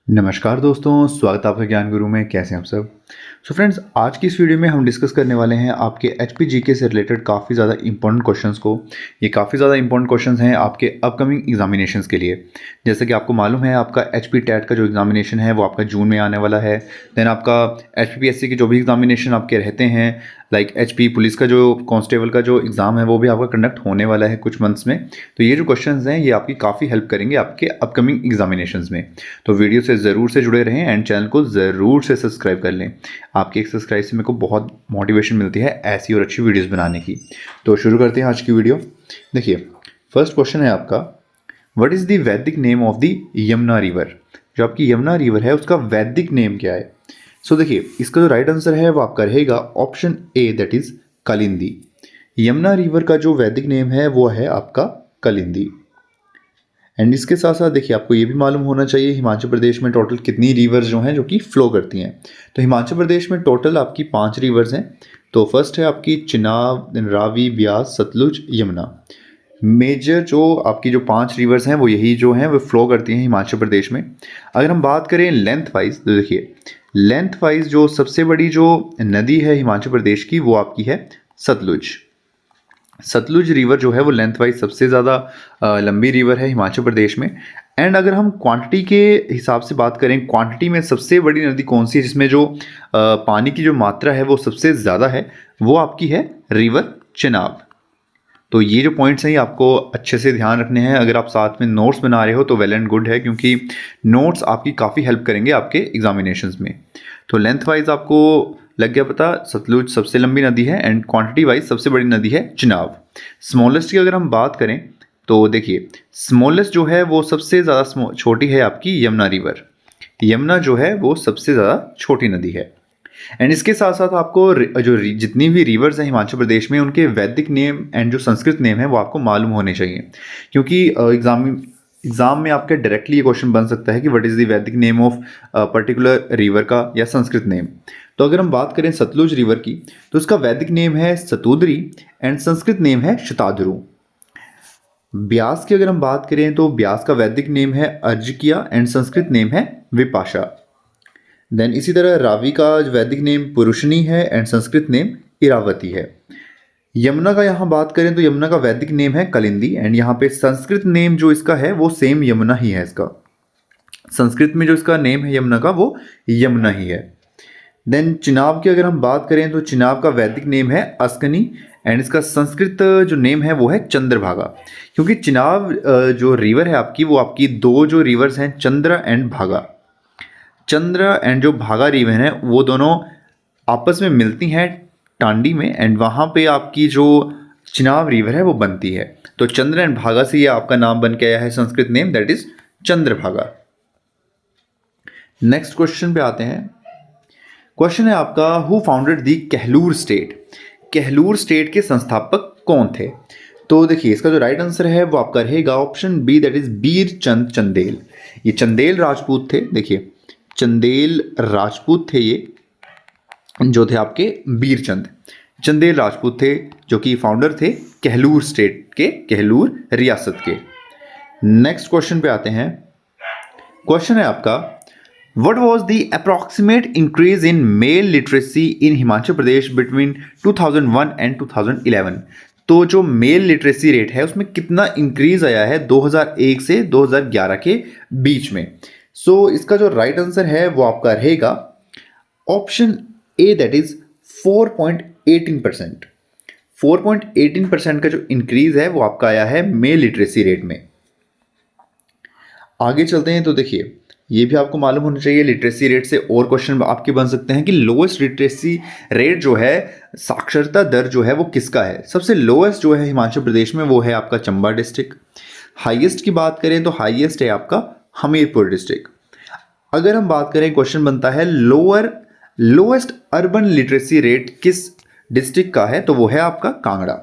नमस्कार दोस्तों, स्वागत है आपका ज्ञान गुरु में। कैसे हैं आप सब। फ्रेंड्स, आज की इस वीडियो में हम डिस्कस करने वाले हैं आपके एचपी जीके से रिलेटेड काफ़ी ज़्यादा इंपॉर्टेंट क्वेश्चंस को। ये काफ़ी ज़्यादा इंपॉर्टेंट क्वेश्चंस हैं आपके अपकमिंग एग्जामिनेशंस के लिए। जैसे कि आपको मालूम है, आपका एचपी टेट का जो एग्जामिनेशन है वो आपका जून में आने वाला है। देन आपका एचपीपीएससी के जो भी एग्जामिनेशन आपके रहते हैं, लाइक एचपी पुलिस का जो कांस्टेबल का जो एग्ज़ाम है वो भी आपका कंडक्ट होने वाला है कुछ मंथ्स में। तो ये जो क्वेश्चंस हैं ये आपकी काफ़ी हेल्प करेंगे आपके अपकमिंग एग्जामिनेशंस में। तो वीडियो से ज़रूर से जुड़े रहें एंड चैनल को ज़रूर से सब्सक्राइब कर लें। आपकी एक सब्सक्राइब से मेरे को बहुत मोटिवेशन मिलती है ऐसी और अच्छी वीडियोस बनाने की। तो शुरू करते हैं आज की वीडियो। देखिए, फर्स्ट क्वेश्चन है आपका, व्हाट इज़ द वैदिक name of the Yamuna river. जो आपकी यमुना रिवर है उसका वैदिक नेम क्या है। देखिए, इसका जो राइट आंसर है वो आपका रहेगा option A, that is Kalindi. Yamuna river का जो वैदिक नेम है वो है आपका कलिंदी। एंड इसके साथ साथ देखिए, आपको ये भी मालूम होना चाहिए हिमाचल प्रदेश में टोटल कितनी रिवर्स जो हैं जो कि फ्लो करती हैं। तो हिमाचल प्रदेश में टोटल आपकी 5 रिवर्स हैं। तो फर्स्ट है आपकी चिनाब, देन रावी, ब्यास, सतलुज, यमुना। मेजर जो आपकी जो 5 रिवर्स हैं वो यही जो हैं वो फ्लो करती हैं हिमाचल प्रदेश में। अगर हम बात करें लेंथ वाइज, तो देखिए लेंथ वाइज जो सबसे बड़ी जो नदी है हिमाचल प्रदेश की वो आपकी है सतलुज। सतलुज रिवर जो है वो लेंथ वाइज सबसे ज़्यादा लंबी रिवर है हिमाचल प्रदेश में। एंड अगर हम क्वांटिटी के हिसाब से बात करें, क्वांटिटी में सबसे बड़ी नदी कौन सी है जिसमें जो पानी की जो मात्रा है वो सबसे ज़्यादा है, वो आपकी है रिवर चिनाब। तो ये जो पॉइंट्स हैं ये आपको अच्छे से ध्यान रखने हैं। अगर आप साथ में नोट्स बना रहे हो तो वेल एंड गुड है, क्योंकि नोट्स आपकी काफ़ी हेल्प करेंगे आपके एग्जामिनेशंस में। तो लेंथ वाइज आपको लग गया पता, सतलुज सबसे लंबी नदी है एंड क्वांटिटी वाइज सबसे बड़ी नदी है चिनाब। स्मॉलेस्ट की अगर हम बात करें तो देखिए, स्मॉलेस्ट जो है वो सबसे ज़्यादा छोटी है आपकी यमुना रिवर। यमुना जो है वो सबसे ज़्यादा छोटी नदी है। एंड इसके साथ साथ आपको जितनी भी रिवर्स हैं हिमाचल प्रदेश में उनके वैदिक नेम एंड जो संस्कृत नेम है वो आपको मालूम होने चाहिए, क्योंकि एग्जाम में आपके डायरेक्टली ये क्वेश्चन बन सकता है कि व्हाट इज़ द वैदिक नेम ऑफ पर्टिकुलर रिवर का या संस्कृत नेम। तो अगर हम बात करें सतलुज रिवर की, तो उसका वैदिक नेम है सतुद्री एंड संस्कृत नेम है शताद्रु। ब्यास की अगर हम बात करें तो ब्यास का वैदिक नेम है अर्जकिया एंड संस्कृत नेम है विपाशा। देन इसी तरह रावी का वैदिक नेम पुरुषनी है एंड संस्कृत नेम इरावती है। यमुना का यहाँ बात करें तो यमुना का वैदिक नेम है कलिंदी एंड यहाँ पे संस्कृत नेम जो इसका है वो सेम यमुना ही है। इसका संस्कृत में जो इसका नेम है यमुना का वो यमुना ही है। देन चिनाब की अगर हम बात करें तो चिनाब का वैदिक नेम है अस्कनी एंड इसका संस्कृत जो नेम है वो है चंद्रभागा। क्योंकि चिनाब जो रिवर है आपकी, वो आपकी दो जो रिवर्स हैं चंद्र एंड भागा, चंद्र एंड जो भागा रिवर है वो दोनों आपस में मिलती हैं टांडी में एंड वहाँ पे आपकी जो चिनाब रिवर है वो बनती है। तो चंद्र एंड भागा से ये आपका नाम बन के आया है Sanskrit name, that is Chandrabhaga. Next question पे आते हैं। क्वेश्चन है आपका, who founded the Kahlur state. Kahlur state के संस्थापक कौन थे। तो देखिए, इसका जो राइट आंसर है वो आपका रहेगा ऑप्शन बी, दैट इज बीर चंद चंदेल। ये चंदेल राजपूत थे। देखिए, चंदेल राजपूत थे ये, जो थे आपके बीरचंद चंदेल राजपूत थे, जो कि फाउंडर थे कहलूर स्टेट के, कहलूर रियासत के। नेक्स्ट क्वेश्चन पे आते हैं। क्वेश्चन है आपका, what was the approximate increase in male literacy in Himachal Pradesh between 2001 and 2011। तो जो मेल लिटरेसी रेट है उसमें कितना इंक्रीज आया है 2001 से 2011 के बीच में। इसका जो राइट आंसर है वो आपका रहेगा ऑप्शन ए, दैट इज 4.18%। 4.18% का जो इंक्रीज है वो आपका आया है मेल लिटरेसी रेट में। आगे चलते हैं। तो देखिए, ये भी आपको मालूम होना चाहिए, लिटरेसी रेट से और क्वेश्चन आपके बन सकते हैं कि लोएस्ट लिटरेसी रेट जो है, साक्षरता दर जो है वो किसका है। सबसे लोएस्ट जो है हिमाचल प्रदेश में वो है आपका चंबा डिस्ट्रिक्ट। हाईएस्ट की बात करें तो हाईएस्ट है आपका हमीरपुर डिस्ट्रिक्ट। अगर हम बात करें, क्वेश्चन बनता है लोएस्ट अर्बन लिटरेसी रेट किस डिस्ट्रिक्ट का है, तो वो है आपका कांगड़ा।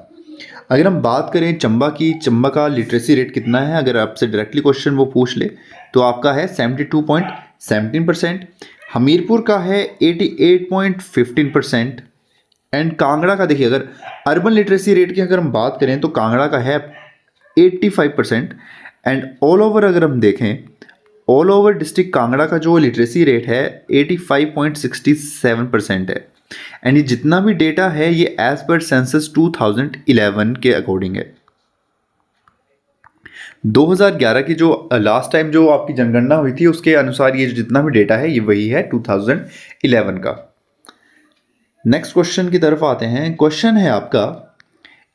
अगर हम बात करें चंबा की, चंबा का लिटरेसी रेट कितना है, अगर आपसे डायरेक्टली क्वेश्चन वो पूछ ले तो आपका है 72.17%। हमीरपुर का है 88.15%। एंड कांगड़ा का देखिए, अगर अर्बन लिटरेसी रेट की अगर हम बात करें तो कांगड़ा का है 85%। एंड ऑल ओवर अगर हम देखें, ऑल ओवर डिस्ट्रिक्ट कांगड़ा का जो लिटरेसी रेट है 85.67% है। एंड ये जितना भी डेटा है ये एज पर सेंसस 2011 के अकॉर्डिंग है। 2011 की जो लास्ट टाइम जो आपकी जनगणना हुई थी उसके अनुसार ये जितना भी डेटा है ये वही है 2011 का। नेक्स्ट क्वेश्चन की तरफ आते हैं। क्वेश्चन है आपका,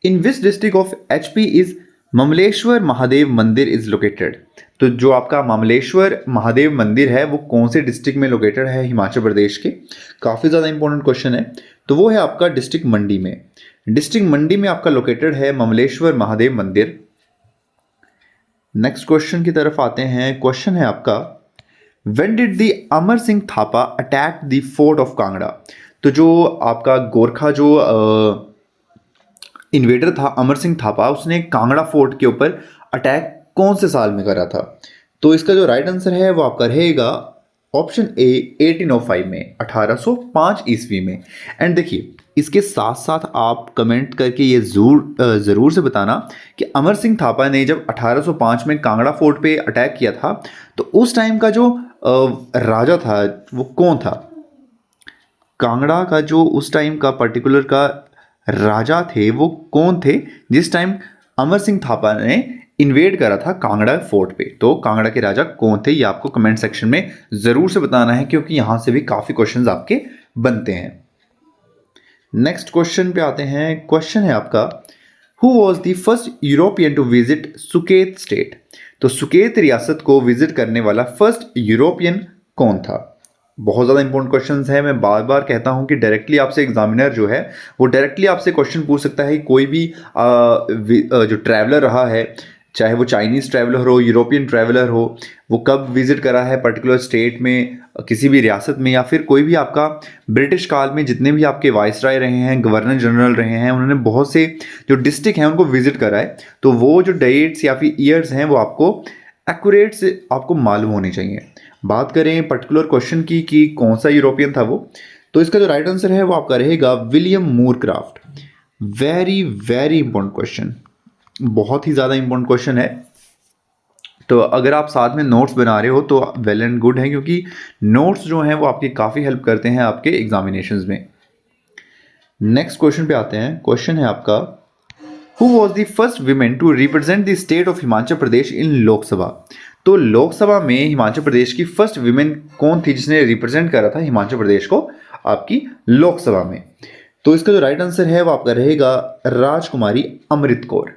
in which district of HP is Mamleshwar Mahadev Mandir is located. तो जो आपका ममलेश्वर महादेव मंदिर है वो कौन से डिस्ट्रिक्ट में लोकेटेड है हिमाचल प्रदेश के। काफ़ी ज़्यादा इंपॉर्टेंट क्वेश्चन है। तो वो है आपका डिस्ट्रिक्ट मंडी में। डिस्ट्रिक्ट मंडी में आपका लोकेटेड है ममलेश्वर महादेव मंदिर। नेक्स्ट क्वेश्चन की तरफ आते हैं। क्वेश्चन है आपका, when did the Amar Singh Thapa attack the fort of Kangra. तो जो आपका गोरखा जो इन्वेडर था अमर सिंह थापा, उसने कांगड़ा फोर्ट के ऊपर अटैक कौन से साल में करा था। तो इसका जो राइट आंसर है वो आपका रहेगा ऑप्शन ए 1805 में, 1805 ईस्वी में। एंड देखिए इसके साथ साथ आप कमेंट करके ये ज़रूर से बताना कि अमर सिंह थापा ने जब 1805 में कांगड़ा फोर्ट पे अटैक किया था तो उस टाइम का जो राजा था वो कौन था। कांगड़ा का जो उस टाइम का पर्टिकुलर का राजा थे वो कौन थे जिस टाइम अमर सिंह थापा ने इन्वेड करा था कांगड़ा फोर्ट पे। तो कांगड़ा के राजा कौन थे ये आपको कमेंट सेक्शन में ज़रूर से बताना है, क्योंकि यहाँ से भी काफ़ी क्वेश्चंस आपके बनते हैं। नेक्स्ट क्वेश्चन पे आते हैं। क्वेश्चन है आपका, who was the first European to visit Suket state. तो सुकेत रियासत को विजिट करने वाला फर्स्ट यूरोपियन कौन था। बहुत ज़्यादा इंपॉर्टेंट क्वेश्चंस है। मैं बार बार कहता हूं कि डायरेक्टली आपसे एग्जामिनर जो है वो डायरेक्टली आपसे क्वेश्चन पूछ सकता है। कोई भी जो ट्रैवलर रहा है, चाहे वो चाइनीज़ ट्रैवलर हो, यूरोपियन ट्रैवलर हो, वो कब विजिट करा है पर्टिकुलर स्टेट में, किसी भी रियासत में, या फिर कोई भी आपका ब्रिटिश काल में जितने भी आपके वाइसराय रहे हैं, गवर्नर जनरल रहे हैं, उन्होंने बहुत से जो डिस्ट्रिक्ट हैं उनको विजिट करा है। तो वो जो डेट्स या फिर ईयर्स हैं वो आपको एक्यूरेट से आपको मालूम होनी चाहिए। बात करें पर्टिकुलर क्वेश्चन की कि कौन सा यूरोपियन था वो, तो इसका जो राइट आंसर है वो आपका रहेगा William Moorcroft. Very very important question, बहुत ही ज़्यादा इंपॉर्टेंट क्वेश्चन है। तो अगर आप साथ में नोट्स बना रहे हो तो वेल एंड गुड है, क्योंकि नोट्स जो हैं वो आपकी काफ़ी हेल्प करते हैं आपके एग्जामिनेशंस में। नेक्स्ट क्वेश्चन पे आते हैं। क्वेश्चन है आपका, who was the first women to represent the state of Himachal Pradesh in Lok Sabha. तो लोकसभा में हिमाचल प्रदेश की फर्स्ट वीमेन कौन थी जिसने रिप्रेजेंट करा था हिमाचल प्रदेश को आपकी लोकसभा में। तो इसका जो राइट आंसर है वो आपका रहेगा राजकुमारी Amrit Kaur.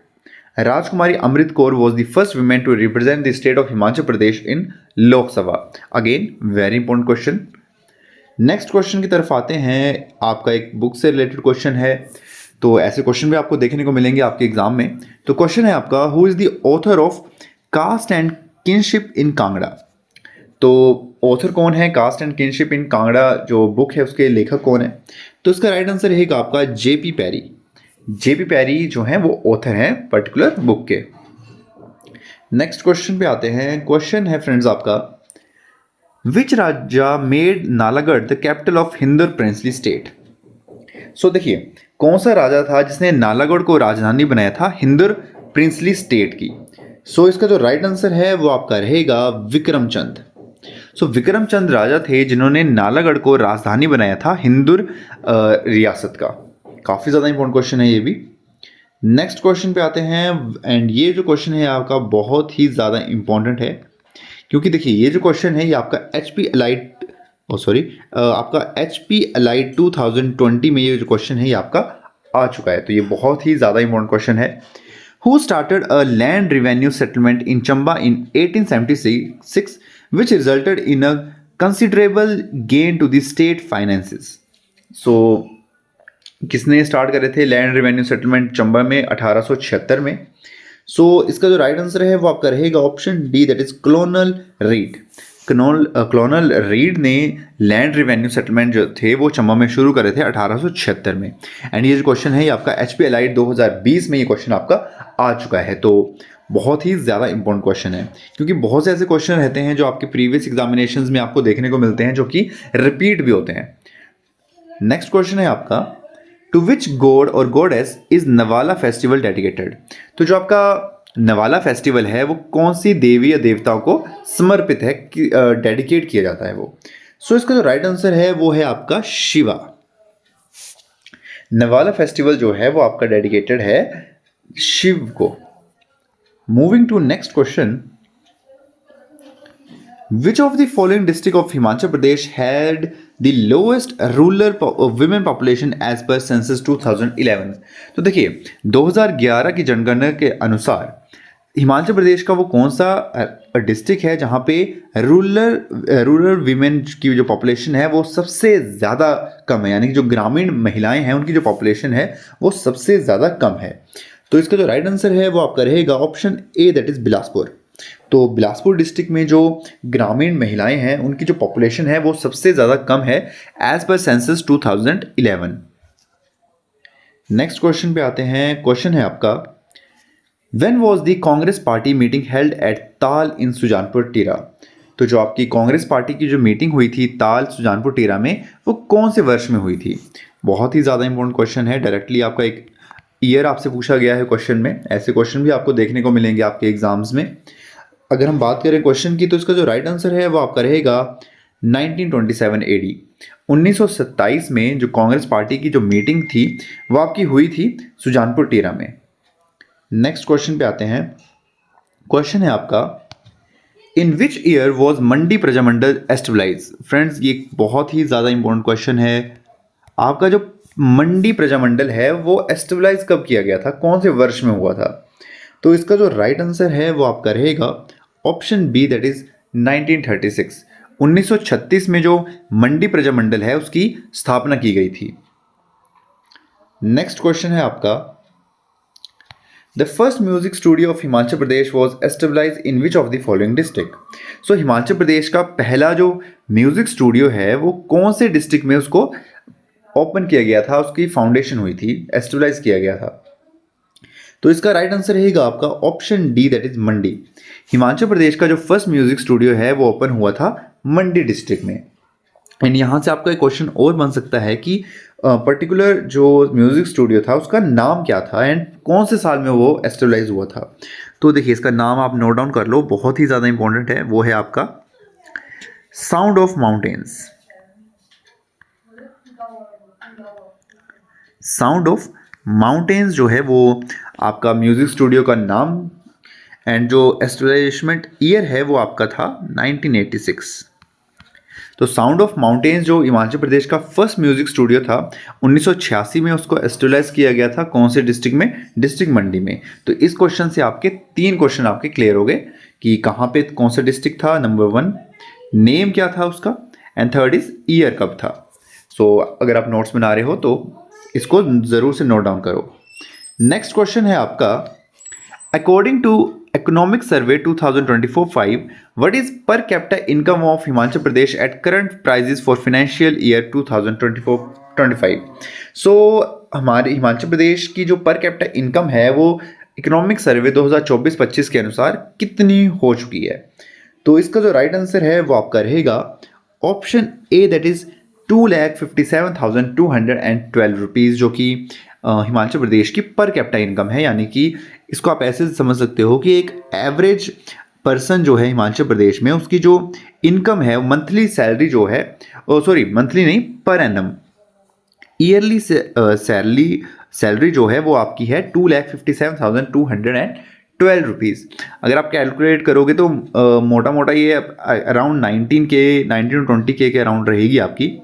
Rajkumari Amrit Kaur was the first women to represent the state of Himachal Pradesh in Lok Sabha. Again very important question. Next question की तरफ आते हैं। आपका एक बुक से रिलेटेड क्वेश्चन है, तो ऐसे क्वेश्चन भी आपको देखने को मिलेंगे आपके एग्जाम में। तो क्वेश्चन है आपका, who is the author of caste and kinship in Kangra. तो ऑथर कौन है caste and kinship in Kangra जो बुक है उसके लेखक कौन है। तो इसका राइट आंसर रहेगा आपका जेपी पैरी। जेपी पैरी जो हैं वो ऑथर हैं पर्टिकुलर बुक के। नेक्स्ट क्वेश्चन पे आते हैं। क्वेश्चन है फ्रेंड्स आपका, which Raja made Nalagarh the capital of Hindur princely state. So देखिए कौन सा राजा था जिसने नालागढ़ को राजधानी बनाया था हिंदुर प्रिंसली स्टेट की। सो इसका जो राइट आंसर है वो आपका रहेगा विक्रमचंद। सो विक्रमचंद राजा थे जिन्होंने नालागढ़ को राजधानी बनाया था हिंदुर रियासत का। काफ़ी ज़्यादा इंपॉर्टेंट क्वेश्चन है ये भी। नेक्स्ट क्वेश्चन पे आते हैं। एंड ये जो क्वेश्चन है आपका बहुत ही ज़्यादा इंपॉर्टेंट है, क्योंकि देखिए ये जो क्वेश्चन है ये आपका आपका HP Allied 2020 में ये जो क्वेश्चन है ये आपका आ चुका है। तो ये बहुत ही ज़्यादा इंपॉर्टेंट क्वेश्चन है। Who started a land revenue settlement in Chamba in 1876 which resulted in a considerable gain to the state finances. So किसने स्टार्ट करे थे लैंड रिवेन्यू सेटलमेंट चंबा में 1876 में। सो इसका जो राइट आंसर है वो आपका रहेगा option D, that is clonal read. Clonal read ने लैंड रिवेन्यू सेटलमेंट जो थे वो चंबा में शुरू करे थे 1876 में। एंड ये जो क्वेश्चन है ये आपका HP Allied 2020 में ये क्वेश्चन आपका आ चुका है। तो बहुत ही ज़्यादा इंपॉर्टेंट क्वेश्चन है, क्योंकि बहुत से ऐसे क्वेश्चन रहते हैं जो आपके प्रीवियस एग्जामिनेशंस में आपको देखने को मिलते हैं जो कि रिपीट भी होते हैं। नेक्स्ट क्वेश्चन है आपका, टू विच गॉड और गॉडेस इज नवाला फेस्टिवल डेडिकेटेड। तो जो आपका नवाला फेस्टिवल है वो कौन सी देवी या देवताओं को समर्पित है, डेडिकेट किया जाता है वो। सो इसका जो राइट आंसर है वो है आपका शिवा। नवाला फेस्टिवल जो है वो आपका डेडिकेटेड है शिव को। Moving to next question, Which of the following district of Himachal Pradesh had the lowest rural women population as per census 2011? तो देखिए 2011 की जनगणना के अनुसार हिमाचल प्रदेश का वो कौन सा डिस्ट्रिक्ट है जहाँ पे रूरल वीमेन की जो पॉपुलेशन है वो सबसे ज़्यादा कम है, यानी कि जो ग्रामीण महिलाएं हैं उनकी जो पॉपुलेशन है वो सबसे ज़्यादा कम है। तो इसका जो राइट आंसर है वो आपका रहेगा option A, that is Bilaspur. तो बिलासपुर डिस्ट्रिक्ट में जो ग्रामीण महिलाएं हैं उनकी जो पॉपुलेशन है वो सबसे ज़्यादा कम है as per census 2011। Next question पे आते हैं। क्वेश्चन है आपका, when was the Congress party meeting held at ताल इन सुजानपुर टीरा? तो जो आपकी कांग्रेस पार्टी की जो मीटिंग हुई थी ताल सुजानपुर टीरा में वो कौन से वर्ष में हुई थी? बहुत ही ज़्यादा इंपॉर्टेंट क्वेश्चन है, डायरेक्टली आपका एक ईयर आपसे पूछा गया है क्वेश्चन में। ऐसे क्वेश्चन भी आपको देखने को मिलेंगे आपके एग्जाम्स में। अगर हम बात करें क्वेश्चन की तो इसका जो राइट आंसर है वो आपका रहेगा 1927 एडी। 1927 में जो कांग्रेस पार्टी की जो मीटिंग थी वो आपकी हुई थी सुजानपुर टीरा में। नेक्स्ट क्वेश्चन पे आते हैं। क्वेश्चन है आपका, in which year was Mandi Prajamandal established? Friends ये बहुत ही ज़्यादा इंपॉर्टेंट क्वेश्चन है। आपका जो मंडी प्रजामंडल है वो एस्टेब्लाइज कब किया गया था, कौन से वर्ष में हुआ था? तो इसका जो राइट आंसर है वो आपका रहेगा ऑप्शन बी, दैट इज 1936। 1936 में जो मंडी प्रजामंडल है उसकी स्थापना की गई थी। नेक्स्ट क्वेश्चन है आपका, the first music studio of Himachal Pradesh was established in which of the following district? So Himachal Pradesh का पहला जो म्यूजिक स्टूडियो है वो कौन से डिस्ट्रिक्ट में उसको ओपन किया गया था, उसकी फाउंडेशन हुई थी, एस्टेब्लाइज किया गया था? तो इसका राइट आंसर रहेगा आपका ऑप्शन डी, दैट इज मंडी। हिमाचल प्रदेश का जो फर्स्ट म्यूजिक स्टूडियो है वो ओपन हुआ था मंडी डिस्ट्रिक्ट में। एंड यहाँ से आपका एक क्वेश्चन और बन सकता है कि पर्टिकुलर जो म्यूजिक स्टूडियो था उसका नाम क्या था एंड कौन से साल में वो एस्टेब्लाइज हुआ था। तो देखिए इसका नाम आप नोट डाउन कर लो, बहुत ही ज़्यादा इंपॉर्टेंट है। वो है आपका sound of mountains. Sound of mountains जो है वो आपका म्यूजिक स्टूडियो का नाम एंड जो एस्टेब्लिशमेंट ईयर है वो आपका था 1986। तो साउंड ऑफ माउंटेन्स जो हिमाचल प्रदेश का फर्स्ट म्यूजिक स्टूडियो था 1986 में उसको एस्टेब्लाइज किया गया था। कौन से डिस्ट्रिक्ट में? डिस्ट्रिक्ट मंडी में। तो इस क्वेश्चन से आपके 3 क्वेश्चन आपके क्लियर हो गए कि कहाँ पे कौन सा डिस्ट्रिक्ट था, नंबर 1 नेम क्या था उसका, एंड थर्ड इज ईयर कब था। सो अगर आप नोट्स बना रहे हो तो इसको ज़रूर से नोट डाउन करो। नेक्स्ट क्वेश्चन है आपका, according to economic survey 2024-5 what is per capita income of Himachal Pradesh at current prices for financial year 2024-25? So हमारे हिमाचल प्रदेश की जो पर कैपिटा इनकम है वो इकोनॉमिक सर्वे 2024-25 के अनुसार कितनी हो चुकी है? तो इसका जो राइट आंसर है वो आपका रहेगा option A, that is 2,57,212 rupees, जो कि हिमाचल प्रदेश की पर कैपिटा इनकम है। यानी कि इसको आप ऐसे समझ सकते हो कि एक एवरेज पर्सन जो है हिमाचल प्रदेश में उसकी जो इनकम है मंथली सैलरी जो है, सॉरी मंथली नहीं, पर एनम ईयरली सैलरी जो है वो आपकी है 2,57,212 रुपीज़। अगर आप कैलकुलेट करोगे तो मोटा मोटा ये अराउंड 19 to 20 के अराउंड रहेगी आपकी।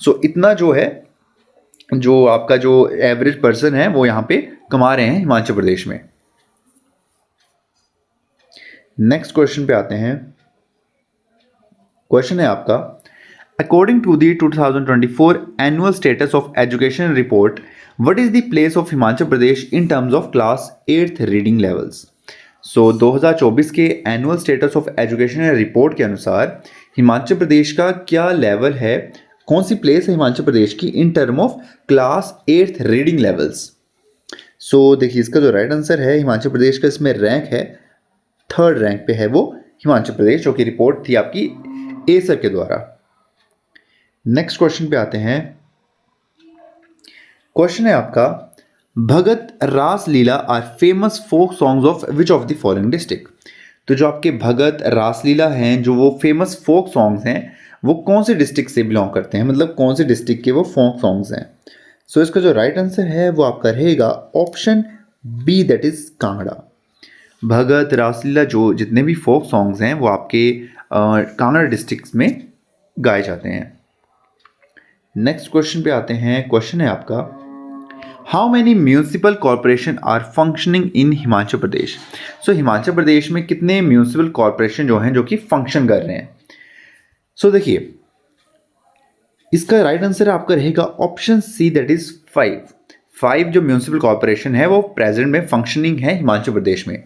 सो इतना जो है, जो आपका जो एवरेज पर्सन है वो यहाँ पे कमा रहे हैं हिमाचल प्रदेश में। नेक्स्ट क्वेश्चन पे आते हैं। क्वेश्चन है आपका, according to the 2024 annual status of education report what is the place of Himachal Pradesh in terms of class 8th reading levels? So 2024 के annual status of education report के अनुसार हिमाचल प्रदेश का क्या लेवल है, कौन सी प्लेस है हिमाचल प्रदेश की in term of class 8th reading levels? So देखिए इसका जो राइट आंसर है हिमाचल प्रदेश का इसमें रैंक है 3rd रैंक पे है वो हिमाचल प्रदेश, जो कि रिपोर्ट थी आपकी एसर के द्वारा। नेक्स्ट क्वेश्चन पे आते हैं। क्वेश्चन है आपका, Bhagat Raslila are famous folk songs of which of the following district. तो जो आपके भगत रासलीला हैं, जो वो फेमस फोक सॉन्ग्स हैं, वो कौन से डिस्ट्रिक्ट से बिलोंग करते हैं, मतलब कौन से डिस्ट्रिक्ट के वो फोक सॉन्ग्स हैं। सो इसका जो राइट आंसर है वो आपका रहेगा option B, that is Kangra. Bhagat Raslila जो जितने भी फोक सॉन्ग्स हैं वो आपके कांगड़ा डिस्ट्रिक्ट में गाए जाते हैं। नेक्स्ट क्वेश्चन पे आते हैं। क्वेश्चन है आपका, how many municipal corporation are functioning in Himachal Pradesh. So Himachal Pradesh में कितने म्यूनसिपल कॉरपोरेशन जो हैं जो कि फंक्शन कर रहे हैं। सो देखिए, इसका राइट आंसर आपका रहेगा ऑप्शन सी, दैट इज 5 जो म्यूनसिपल कॉरपोरेशन है वो प्रेजेंट में फंक्शनिंग है हिमाचल प्रदेश में।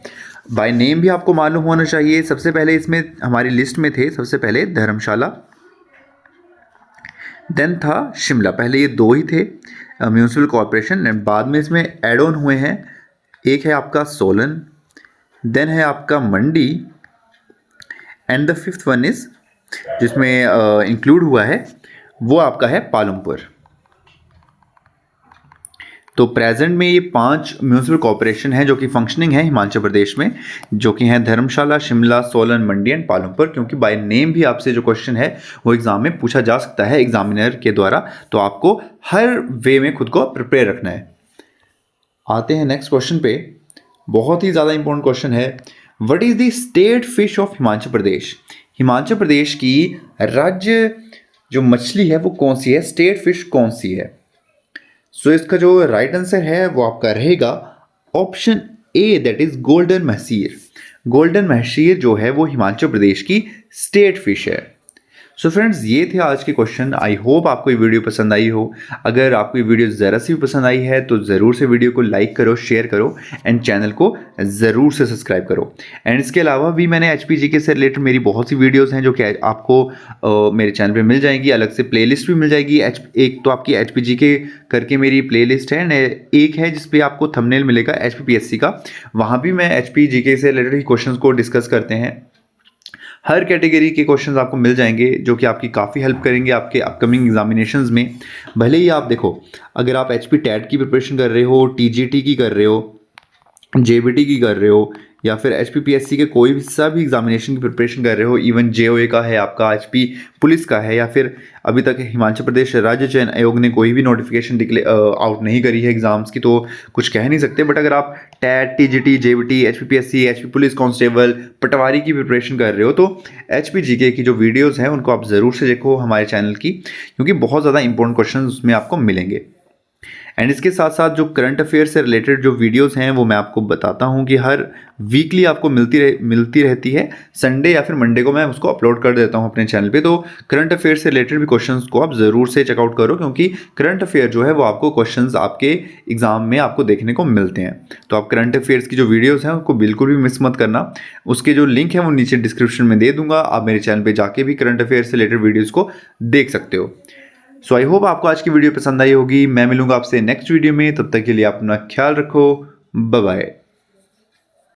बाय नेम भी आपको मालूम होना चाहिए। सबसे पहले इसमें हमारी लिस्ट में थे, सबसे पहले धर्मशाला, देन था शिमला। पहले ये 2 ही थे म्यूनसिपल कॉरपोरेशन, बाद में इसमें एड ऑन हुए हैं। एक है आपका सोलन, देन है आपका Mandi, and the 5th one is जिसमें इंक्लूड हुआ है वो आपका है पालमपुर। तो प्रेजेंट में ये 5 म्यूनसिपल कॉरपोरेशन हैं जो कि फंक्शनिंग है हिमाचल प्रदेश में, जो कि हैं धर्मशाला, शिमला, सोलन, मंडी एंड पालमपुर। क्योंकि बाय नेम भी आपसे जो क्वेश्चन है वो एग्जाम में पूछा जा सकता है एग्जामिनर के द्वारा, तो आपको हर वे में खुद को प्रिपेयर रखना है। आते हैं नेक्स्ट क्वेश्चन पे। बहुत ही ज़्यादा इंपॉर्टेंट क्वेश्चन है, what is the state fish of Himachal Pradesh. Himachal Pradesh की राज्य जो मछली है वो कौन सी है, स्टेट फिश कौन सी है। सो इसका जो राइट आंसर है वो आपका रहेगा option A, that is golden mahseer. Golden mahseer जो है वो हिमाचल प्रदेश की स्टेट फिश है। सो फ्रेंड्स, ये थे आज के क्वेश्चन। आई होप आपको ये वीडियो पसंद आई हो। अगर आपको ये वीडियो ज़रा सी भी पसंद आई है तो ज़रूर से वीडियो को लाइक करो, शेयर करो एंड चैनल को ज़रूर से सब्सक्राइब करो। एंड इसके अलावा भी मैंने HPGK से रिलेटेड मेरी बहुत सी वीडियोस हैं जो कि आपको मेरे चैनल पे मिल जाएंगी। अलग से प्लेलिस्ट भी मिल जाएगी। एक तो आपकी HPGK करके मेरी प्लेलिस्ट है, एक है जिस पे आपको थंबनेल मिलेगा HPPSC का। वहाँ भी मैं HPGK से रिलेटेड क्वेश्चन को डिस्कस करते हैं। हर कैटेगरी के क्वेश्चंस आपको मिल जाएंगे जो कि आपकी काफ़ी हेल्प करेंगे आपके अपकमिंग एग्जामिनेशंस में। भले ही आप देखो, अगर आप HP टैट की प्रिपरेशन कर रहे हो, TGT की कर रहे हो, JBT की कर रहे हो, या फिर HPPSC के कोई भी सभी एग्जामिनेशन की प्रिपरेशन कर रहे हो, इवन JOA का है आपका, HP पुलिस का है, या फिर अभी तक हिमाचल प्रदेश राज्य चयन आयोग ने कोई भी नोटिफिकेशन आउट नहीं करी है एग्जाम्स की, तो कुछ कह नहीं सकते। बट अगर आप TET, TGT, JBT, HPPSC, HP police constable, patwari की प्रिपरेशन कर रहे हो तो HPGK की जो वीडियोज़ हैं उनको आप ज़रूर से देखो हमारे चैनल की, क्योंकि बहुत ज़्यादा इंपॉर्टेंट क्वेश्चन उसमें आपको मिलेंगे। एंड इसके साथ साथ जो करंट अफेयर से रिलेटेड जो वीडियोस हैं वो मैं आपको बताता हूँ कि हर वीकली आपको मिलती रहती है। संडे या फिर मंडे को मैं उसको अपलोड कर देता हूँ अपने चैनल पे। तो करंट अफेयर से रिलेटेड भी क्वेश्चंस को आप ज़रूर से चेकआउट करो, क्योंकि करंट अफेयर जो है वो आपको क्वेश्चंस आपके एग्जाम में आपको देखने को मिलते हैं। तो आप करंट अफेयर्स की जो वीडियोज़ हैं उनको बिल्कुल भी मिस मत करना। उसके जो लिंक है वो नीचे डिस्क्रिप्शन में दे दूँगा, आप मेरे चैनल पर जाके भी करंट अफेयर से रिलेटेड वीडियोज़ को देख सकते हो। सो आई होप आपको आज की वीडियो पसंद आई होगी। मैं मिलूंगा आपसे नेक्स्ट वीडियो में, तब तक के लिए अपना ख्याल रखो। Bye bye.